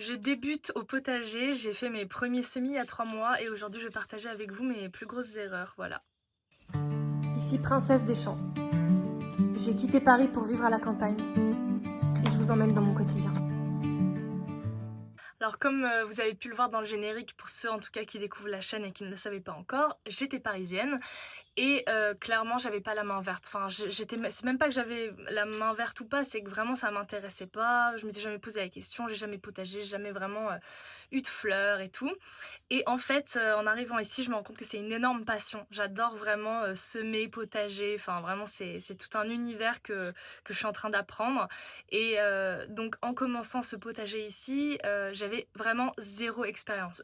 Je débute au potager, j'ai fait mes premiers semis il y a 3 mois et aujourd'hui je vais partager avec vous mes plus grosses erreurs, voilà. Ici Princesse des Champs. J'ai quitté Paris pour vivre à la campagne et je vous emmène dans mon quotidien. Alors comme vous avez pu le voir dans le générique, pour ceux en tout cas qui découvrent la chaîne et qui ne le savaient pas encore, j'étais parisienne et clairement j'avais pas la main verte. Enfin, c'est même pas que j'avais la main verte ou pas, c'est que vraiment ça m'intéressait pas. Je m'étais jamais posé la question, j'ai jamais potagé, j'ai jamais vraiment eu de fleurs et tout. Et en fait, en arrivant ici, je me rends compte que c'est une énorme passion. J'adore vraiment semer, potager, enfin vraiment c'est tout un univers que je suis en train d'apprendre. Et donc en commençant ce potager ici, j'avais vraiment zéro expérience.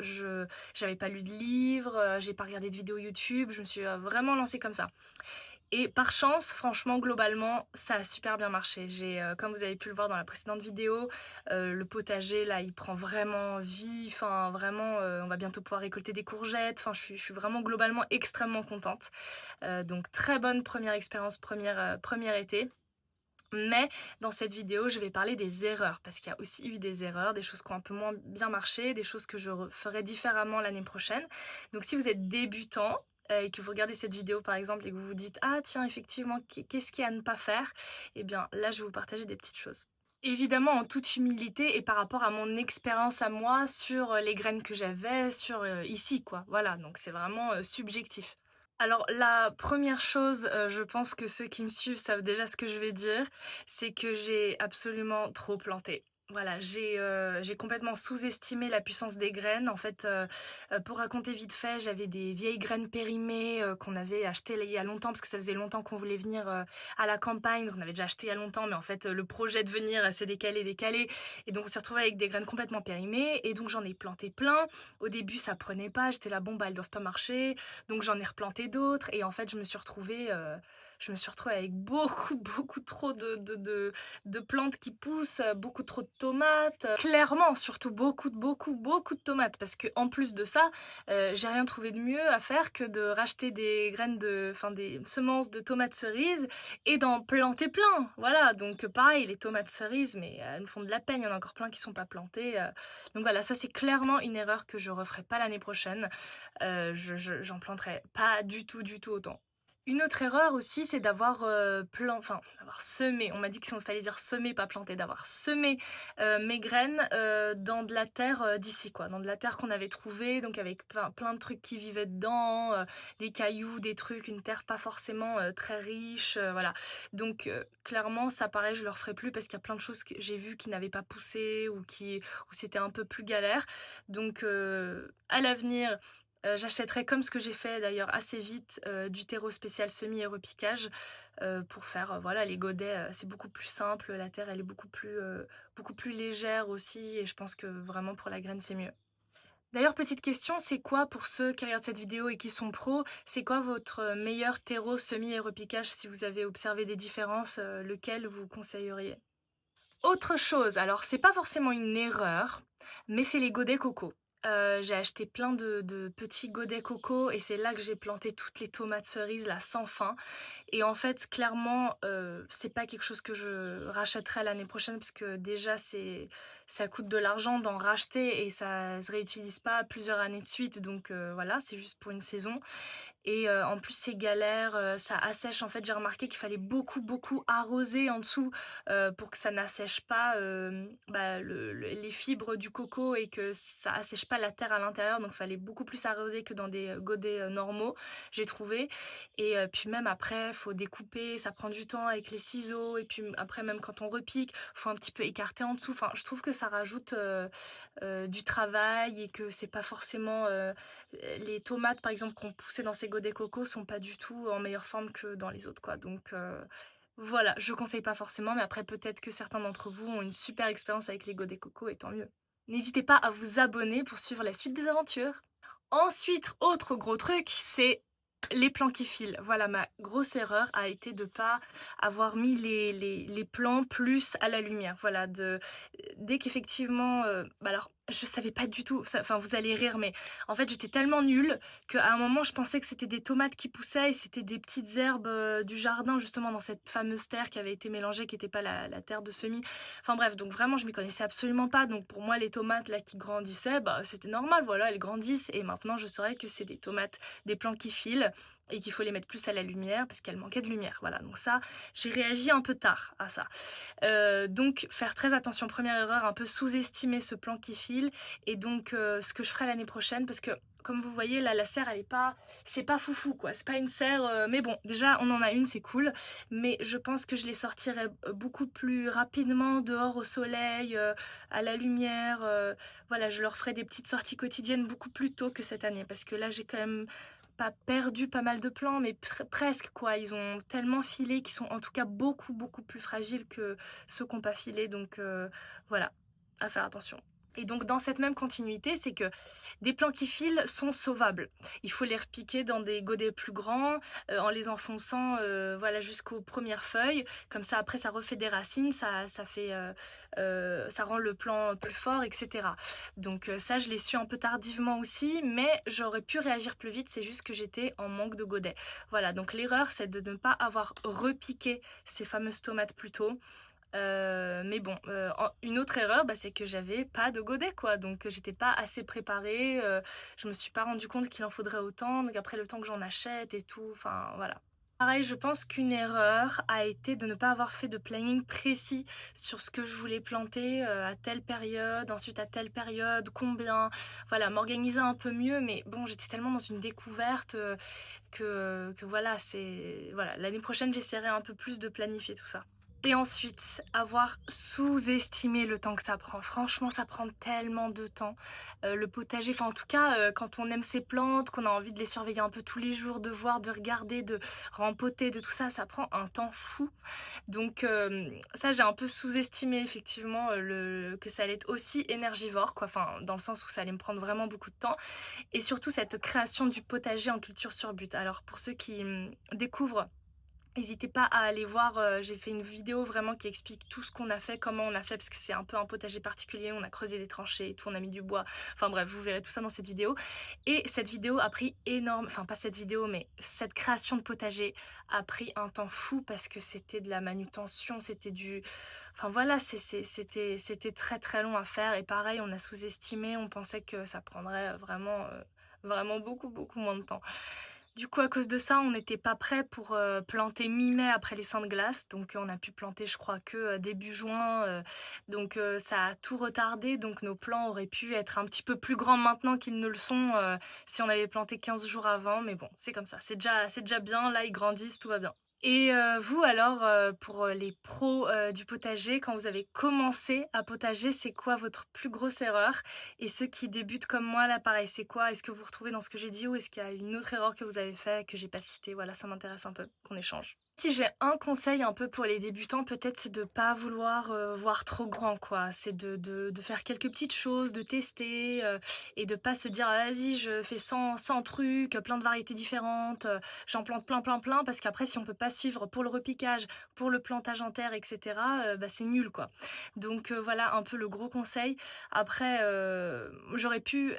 J'avais pas lu de livres, j'ai pas regardé de vidéos YouTube, je me suis vraiment lancée comme ça. Et par chance, franchement, globalement, ça a super bien marché. Comme vous avez pu le voir dans la précédente vidéo, le potager, là, il prend vraiment vie. Enfin, vraiment, on va bientôt pouvoir récolter des courgettes. Enfin, je suis vraiment globalement extrêmement contente. Donc, très bonne première expérience, premier été. Mais dans cette vidéo, je vais parler des erreurs, parce qu'il y a aussi eu des erreurs, des choses qui ont un peu moins bien marché, des choses que je ferai différemment l'année prochaine. Donc si vous êtes débutant et que vous regardez cette vidéo par exemple et que vous vous dites «Ah tiens, effectivement, qu'est-ce qu'il y a à ne pas faire?» Eh bien là, je vais vous partager des petites choses. Évidemment en toute humilité et par rapport à mon expérience à moi sur les graines que j'avais, sur ici quoi. Voilà, donc c'est vraiment subjectif. Alors la première chose, je pense que ceux qui me suivent savent déjà ce que je vais dire, c'est que j'ai absolument trop planté. Voilà, j'ai complètement sous-estimé la puissance des graines. En fait, pour raconter vite fait, j'avais des vieilles graines périmées, qu'on avait achetées il y a longtemps parce que ça faisait longtemps qu'on voulait venir, à la campagne, donc on avait déjà acheté il y a longtemps mais en fait, le projet de venir, s'est décalé et donc on s'est retrouvé avec des graines complètement périmées et donc j'en ai planté plein. Au début, ça prenait pas, j'étais là: «Bon, bah, elles doivent pas marcher». Donc j'en ai replanté d'autres et en fait je me suis retrouvée avec beaucoup, beaucoup trop de plantes qui poussent, beaucoup trop de tomates, clairement surtout beaucoup, beaucoup, beaucoup de tomates parce que en plus de ça, j'ai rien trouvé de mieux à faire que de racheter des graines enfin des semences de tomates cerises et d'en planter plein. Voilà, donc pareil les tomates cerises mais elles me font de la peine, il y en a encore plein qui sont pas plantées, donc voilà, ça c'est clairement une erreur que je referai pas l'année prochaine. J'en planterai pas du tout autant. Une autre erreur aussi, c'est d'avoir, enfin, d'avoir semé, on m'a dit qu'il fallait dire semer, pas planter, d'avoir semé, mes graines, dans de la terre, d'ici quoi, dans de la terre qu'on avait trouvée, donc avec plein de trucs qui vivaient dedans, des cailloux, des trucs, une terre pas forcément, très riche, voilà. Donc clairement ça pareil, je le referai plus parce qu'il y a plein de choses que j'ai vues qui n'avaient pas poussé où c'était un peu plus galère. Donc à l'avenir, j'achèterai comme ce que j'ai fait d'ailleurs assez vite, du terreau spécial semis et repiquage, pour faire, voilà les godets, c'est beaucoup plus simple, la terre elle est beaucoup plus légère aussi et je pense que vraiment pour la graine c'est mieux. D'ailleurs petite question, c'est quoi pour ceux qui regardent cette vidéo et qui sont pros, c'est quoi votre, meilleur terreau semis et repiquage? Si vous avez observé des différences, lequel vous conseilleriez? Autre chose, alors c'est pas forcément une erreur, mais c'est les godets coco. J'ai acheté plein de petits godets coco et c'est là que j'ai planté toutes les tomates cerises là sans fin et en fait clairement, c'est pas quelque chose que je rachèterai l'année prochaine parce que déjà ça coûte de l'argent d'en racheter et ça se réutilise pas plusieurs années de suite donc voilà, c'est juste pour une saison et en plus c'est galère, ça assèche. En fait, j'ai remarqué qu'il fallait beaucoup, beaucoup arroser en dessous, pour que ça n'assèche pas, bah, les fibres du coco et que ça assèche pas la terre à l'intérieur, donc il fallait beaucoup plus arroser que dans des, godets, normaux, j'ai trouvé et puis même après, faut découper, ça prend du temps avec les ciseaux et puis après même quand on repique, faut un petit peu écarter en dessous. Enfin, je trouve que ça rajoute, du travail et que c'est pas forcément, les tomates par exemple qu'on poussait dans ces godets coco sont pas du tout en meilleure forme que dans les autres quoi, donc voilà, je conseille pas forcément mais après peut-être que certains d'entre vous ont une super expérience avec les godets coco et tant mieux. N'hésitez pas à vous abonner pour suivre la suite des aventures. Ensuite, autre gros truc, c'est les plants qui filent. Voilà, ma grosse erreur a été de pas avoir mis les plants plus à la lumière. Voilà, dès qu'effectivement, bah alors Je savais pas du tout, ça enfin vous allez rire, mais en fait j'étais tellement nulle qu'à un moment je pensais que c'était des tomates qui poussaient et c'était des petites herbes, du jardin justement dans cette fameuse terre qui avait été mélangée, qui était pas la terre de semis. Enfin bref, donc vraiment je m'y connaissais absolument pas, donc pour moi les tomates là qui grandissaient, bah, c'était normal, voilà, elles grandissent et maintenant je saurais que c'est des tomates, des plants qui filent et qu'il faut les mettre plus à la lumière parce qu'elles manquaient de lumière, voilà, donc ça, j'ai réagi un peu tard à ça. Donc faire très attention, première erreur, un peu sous-estimer ce plan qui file et donc ce que je ferai l'année prochaine parce que comme vous voyez là la serre elle est pas c'est pas foufou quoi, c'est pas une serre, mais bon déjà on en a une, c'est cool, mais je pense que je les sortirai, beaucoup plus rapidement dehors au soleil, à la lumière, voilà, je leur ferai des petites sorties quotidiennes beaucoup plus tôt que cette année parce que là j'ai quand même pas perdu pas mal de plants, mais presque quoi. Ils ont tellement filé qu'ils sont en tout cas beaucoup, beaucoup plus fragiles que ceux qui ont pas filé, donc voilà, à faire attention. Et donc dans cette même continuité, c'est que des plants qui filent sont sauvables. Il faut les repiquer dans des godets plus grands, en les enfonçant, voilà, jusqu'aux premières feuilles. Comme ça après ça refait des racines, ça fait, ça rend le plant plus fort et cetera. Donc ça je l'ai su un peu tardivement aussi, mais j'aurais pu réagir plus vite, c'est juste que j'étais en manque de godets. Voilà, donc l'erreur c'est de ne pas avoir repiqué ces fameuses tomates plus tôt. Mais bon, une autre erreur, bah, c'est que j'avais pas de godet quoi, donc j'étais pas assez préparée, je me suis pas rendu compte qu'il en faudrait autant, donc après le temps que j'en achète et tout, enfin voilà. Pareil, je pense qu'une erreur a été de ne pas avoir fait de planning précis sur ce que je voulais planter, à telle période, ensuite à telle période, combien, voilà, m'organiser un peu mieux, mais bon, j'étais tellement dans une découverte, que voilà, c'est voilà, l'année prochaine, j'essaierai un peu plus de planifier tout ça. Et ensuite, avoir sous-estimé le temps que ça prend. Franchement, ça prend tellement de temps. Le potager, enfin en tout cas, quand on aime ses plantes, qu'on a envie de les surveiller un peu tous les jours, de voir, de regarder, de rempoter, de tout ça, ça prend un temps fou. Donc ça, j'ai un peu sous-estimé effectivement, le que ça allait être aussi énergivore quoi, enfin dans le sens où ça allait me prendre vraiment beaucoup de temps et surtout cette création du potager en culture sur but. Alors pour ceux qui, découvrent. N'hésitez pas à aller voir, j'ai fait une vidéo vraiment qui explique tout ce qu'on a fait, comment on a fait, parce que c'est un peu un potager particulier, on a creusé des tranchées et tout, on a mis du bois. Enfin bref, vous verrez tout ça dans cette vidéo. Et cette vidéo a pris énorme enfin pas cette vidéo, mais cette création de potager a pris un temps fou parce que c'était de la manutention, c'était du enfin voilà, c'était très, très long à faire et pareil, on a sous-estimé, on pensait que ça prendrait, vraiment beaucoup, beaucoup moins de temps. Du coup, à cause de ça, on n'était pas prêt pour, planter mi-mai après les Saintes glaces, donc on a pu planter je crois que, début juin, donc ça a tout retardé, donc nos plants auraient pu être un petit peu plus grands maintenant qu'ils ne le sont, si on avait planté 15 jours avant, mais bon, c'est comme ça, c'est déjà bien, là ils grandissent, tout va bien. Et vous alors, pour, les pros, du potager, quand vous avez commencé à potager, c'est quoi votre plus grosse erreur? Et ceux qui débutent comme moi là, pareil, c'est quoi? Est-ce que vous vous retrouvez dans ce que j'ai dit ou est-ce qu'il y a une autre erreur que vous avez fait que j'ai pas citée? Voilà, ça m'intéresse un peu qu'on échange. Si j'ai un conseil un peu pour les débutants, peut-être c'est de pas vouloir, voir trop grand quoi. C'est de faire quelques petites choses, de tester, et de pas se dire: «Ah vas-y, je fais 100 trucs, plein de variétés différentes, j'en plante plein, plein, plein», parce qu'après si on peut pas suivre pour le repiquage, pour le plantage en terre et cetera, bah, c'est nul quoi. Donc voilà un peu le gros conseil. Après, j'aurais pu,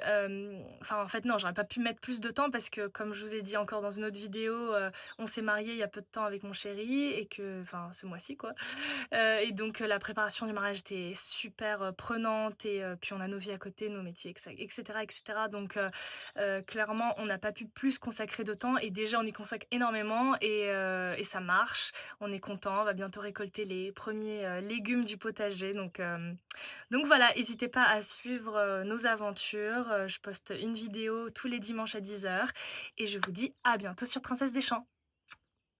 enfin en fait non, j'aurais pas pu mettre plus de temps parce que comme je vous ai dit encore dans une autre vidéo, on s'est mariés il y a peu de temps avec mon chéri et que enfin ce mois-ci quoi, et donc la préparation du mariage était super, prenante et puis on a nos vies à côté, nos métiers et cetera donc clairement on n'a pas pu plus consacrer de temps et déjà on y consacre énormément et ça marche. On est content, on va bientôt récolter les premiers légumes du potager donc voilà, n'hésitez pas à suivre, nos aventures, je poste une vidéo tous les dimanches à 10 heures et je vous dis à bientôt sur Princesse des Champs.